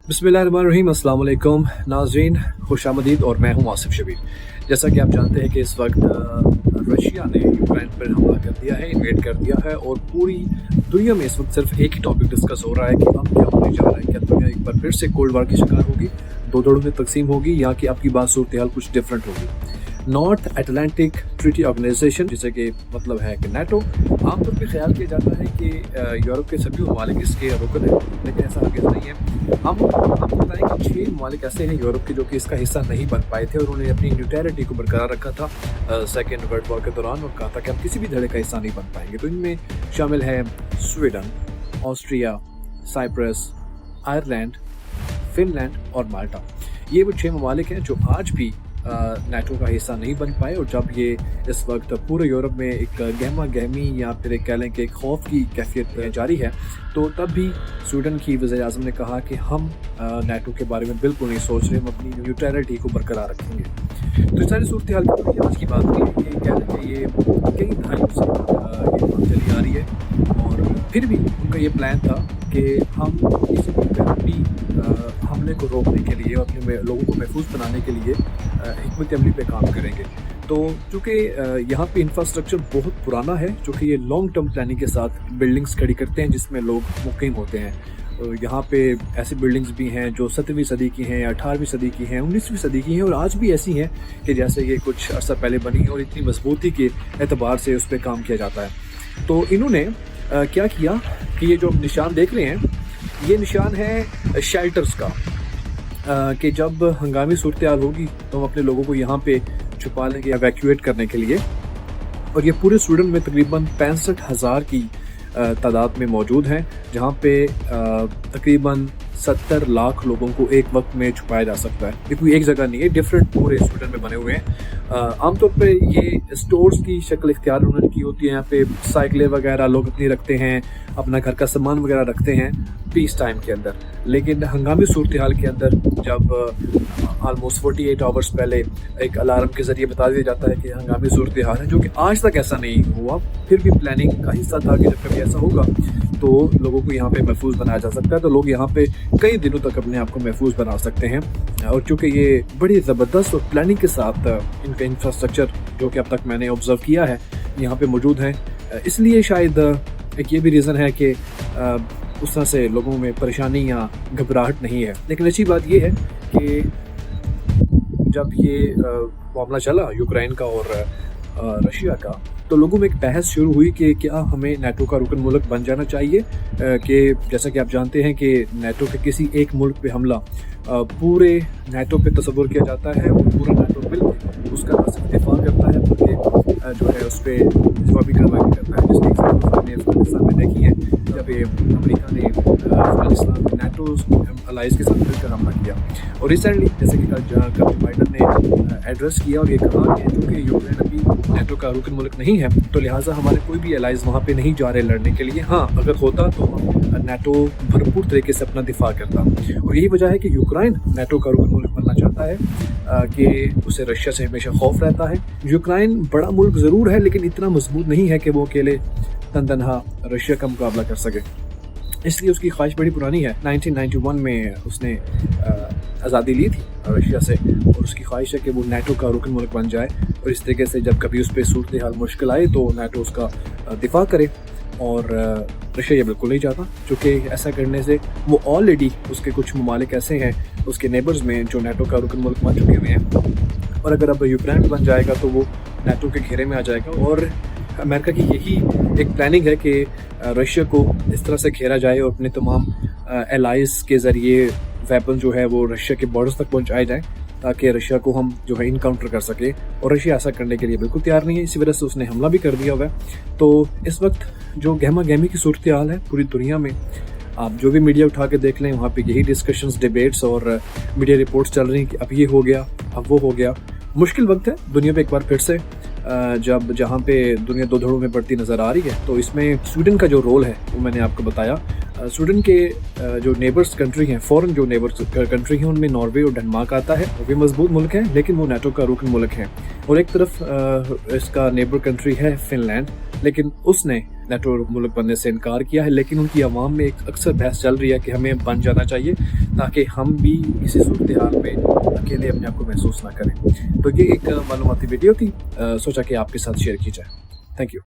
बिस्मिल्लाहिर्रहमानिर्रहीम, अस्सलाम वालेकुम नाज़रीन, खुशामदीद। और मैं हूं आसिफ शबीर। जैसा कि आप जानते हैं कि इस वक्त रशिया ने यूक्रेन पर हमला कर दिया है, इन्वेड कर दिया है, और पूरी दुनिया में इस वक्त सिर्फ एक ही टॉपिक डिस्कस हो रहा है कि अब क्या होने जा रहा है। क्या दुनिया एक बार फिर से कोल्ड वार की शिकार होगी, दो धड़ों में तकसीम होगी, या कि आपकी बात सूरत हाल कुछ डिफरेंट होगी। नॉर्थ अटलांटिक ट्रीटी ऑर्गेनाइजेशन, जिसे कि मतलब है कि नेटो, आमतौर पर ख्याल किया जाता है कि यूरोप के सभी ममालिक इसके रुकन हैं, लेकिन ऐसा हरगिज़ नहीं है। हम आपको बताएं कि 6 ममालिक ऐसे हैं यूरोप के जो कि इसका हिस्सा नहीं बन पाए थे, और उन्होंने अपनी न्यूट्रलिटी को बरकरार रखा था सेकेंड वर्ल्ड वॉर के दौरान, और कहा था कि हम किसी भी धड़े का हिस्सा नहीं बन पाएंगे। तो इनमें शामिल है Sweden, Austria, Cyprus, Ireland, Finland और माल्टा। ये वो 6 ममालिक हैं जो आज भी नेटो का हिस्सा नहीं बन पाए। और जब ये इस वक्त पूरे यूरोप में एक गहमा गहमी या फिर एक कह लें कि एक खौफ की कैफियत जारी है, तो तब भी स्वीडन की वज़ीर-ए-आज़म ने कहा कि हम नेटो के बारे में बिल्कुल नहीं सोच रहे, हम अपनी न्यूट्रलिटी को बरकरार रखेंगे। तो इस सारी सूरत हाल की आज की बात नहीं है, ये कह लें कि ये कई दहाइयों से ये बात चली आ रही है, और फिर भी उनका ये प्लान था कि हम किसी भी हमले को रोकने के लिए, अपने लोगों को महफूज बनाने के लिए हिकमत अमली पे काम करेंगे। तो चूँकि यहाँ पे इंफ्रास्ट्रक्चर बहुत पुराना है, जो कि ये लॉन्ग टर्म प्लानिंग के साथ बिल्डिंग्स खड़ी करते हैं जिसमें लोग मुकीम होते हैं। यहाँ पे ऐसी बिल्डिंग्स भी हैं जो 17वीं सदी की हैं, 18वीं सदी की हैं, 19वीं सदी की हैं, और आज भी ऐसी हैं कि जैसे ये कुछ अर्सा पहले बनी है, और इतनी मजबूती के एतबार से उस पर काम किया जाता है। तो इन्होंने क्या किया कि ये जो निशान देख रहे हैं, ये निशान है शेल्टर्स का, कि जब हंगामी सूरत हाल होगी तो हम अपने लोगों को यहाँ पे छुपा लेंगे, एवैक्यूएट करने के लिए। और ये पूरे स्वीडन में तकरीबन 65,000 की तादाद में मौजूद हैं, जहाँ पे तकरीबन 70 लाख लोगों को एक वक्त में छुपाया जा सकता है। ये कोई एक जगह नहीं है, डिफरेंट पूरे स्वीडन में बने हुए हैं। आमतौर पे ये स्टोर्स की शक्ल इख्तियार उन्होंने की होती है। यहाँ पे साइकिलें वगैरह लोग अपनी रखते हैं, अपना घर का सामान वगैरह रखते हैं पीस टाइम के अंदर। लेकिन हंगामी सूरत हाल के अंदर जब ऑलमोस्ट 48 आवर्स पहले एक अलार्म के ज़रिए बता दिया जाता है कि हंगामी सूरत हाल है, जो कि आज तक ऐसा नहीं हुआ, फिर भी प्लानिंग का हिस्सा था कि जब कभी ऐसा होगा तो लोगों को यहाँ पे महफूज बनाया जा सकता है। तो लोग यहाँ पे कई दिनों तक अपने आप को महफूज बना सकते हैं। और चूँकि ये बड़ी ज़बरदस्त और प्लानिंग के साथ इनका इंफ्रास्ट्रक्चर, जो कि अब तक मैंने ऑब्ज़र्व किया है, यहाँ पे मौजूद हैं, इसलिए शायद एक ये भी रीज़न है कि उस तरह से लोगों में परेशानी या घबराहट नहीं है। लेकिन अच्छी बात ये है कि जब ये मामला चला यूक्रेन का और रशिया का, तो लोगों में एक बहस शुरू हुई कि क्या हमें नेटो का रुकन मुल्क बन जाना चाहिए। कि जैसा कि आप जानते हैं कि नेटो के किसी एक मुल्क पे हमला पूरे नेटो पे तस्वुर किया जाता है, और पूरा नेटो मिलकर उसका न सिर्फ दिफा करता है बल्कि जो है उस पर जवाबी कार्रवाई करता है। जिसकी एग्जाम्पल हमने अफगानिस्तान में देखी है, जब ये अमेरिका ने अफगानिस्तान में नेटो अलाइज के साथ मिलकर हमला किया। और रिसेंटली जैसे कि कल बाइडन ने एड्रेस किया और ये कहा कि चूँकि यूक्रेन अभी नेटो का रुकन मुल्क नहीं है, तो लिहाजा हमारे कोई भी एलाइज वहाँ पे नहीं जा रहे लड़ने के लिए। हाँ, अगर होता तो नेटो भरपूर तरीके से अपना दिफा करता। और यही वजह है कि यूक्रेन नेटो का रुकन मुल्क बनना चाहता है, कि उसे रशिया से हमेशा खौफ रहता है। यूक्रेन बड़ा मुल्क ज़रूर है, लेकिन इतना मजबूत नहीं है कि वो अकेले तनहा रशिया का मुकाबला कर सके। इसलिए उसकी ख्वाहिश बड़ी पुरानी है। 1991 में उसने आज़ादी ली थी रशिया से, और उसकी ख्वाहिश है कि वो नेटो का रुकन मुल्क बन जाए, और इस तरीके से जब कभी उस पर सूरत हाल मुश्किल आए तो नेटो उसका दिफा करे। और रशिया ये बिल्कुल नहीं चाहता, क्योंकि ऐसा करने से वो ऑलरेडी उसके कुछ ममालिक ऐसे हैं उसके नेबर्स में जो नेटो का रुकन मुल्क बन चुके हुए हैं, और अगर अब यूक्रेन बन जाएगा तो वो नेटो के घेरे में आ जाएगा। और अमेरिका की यही एक प्लानिंग है कि रशिया को इस तरह से घेरा जाए और अपने तमाम एलाइज के ज़रिए वेपन जो है वो रशिया के बॉर्डर्स तक पहुंचाए जाएं, ताकि रशिया को हम जो है इनकाउंटर कर सके। और रशिया ऐसा करने के लिए बिल्कुल तैयार नहीं है, इसी वजह से उसने हमला भी कर दिया हुआ है। तो इस वक्त जो गहमा गहमी की सूरत हाल है पूरी दुनिया में, आप जो भी मीडिया उठा के देख लें, वहाँ पे यही डिस्कशंस, डिबेट्स और मीडिया रिपोर्ट्स चल रही हैं कि अब ये हो गया, अब वो हो गया। मुश्किल वक्त है दुनिया पे एक बार फिर से, जब जहाँ पे दुनिया दो धड़ों में बढ़ती नज़र आ रही है। तो इसमें स्वीडन का जो रोल है वो मैंने आपको बताया। स्वीडन के जो नेबर्स कंट्री हैं, फॉरेन जो नेबर्स कंट्री हैं, उनमें नॉर्वे और डेनमार्क आता है। वो भी मजबूत मुल्क हैं, लेकिन वो नेटो का रुकन मुल्क हैं। और एक तरफ इसका नेबर कंट्री है फिनलैंड, लेकिन उसने नेटो मुल्क बनने से इनकार किया है। लेकिन उनकी आवाम में एक अक्सर बहस चल रही है कि हमें बन जाना चाहिए, ताकि हम भी इसी सूरत हाल में अकेले अपने आप को महसूस ना करें। तो ये एक मालूमाती वीडियो थी, सोचा कि आपके साथ शेयर की जाए। Thank you.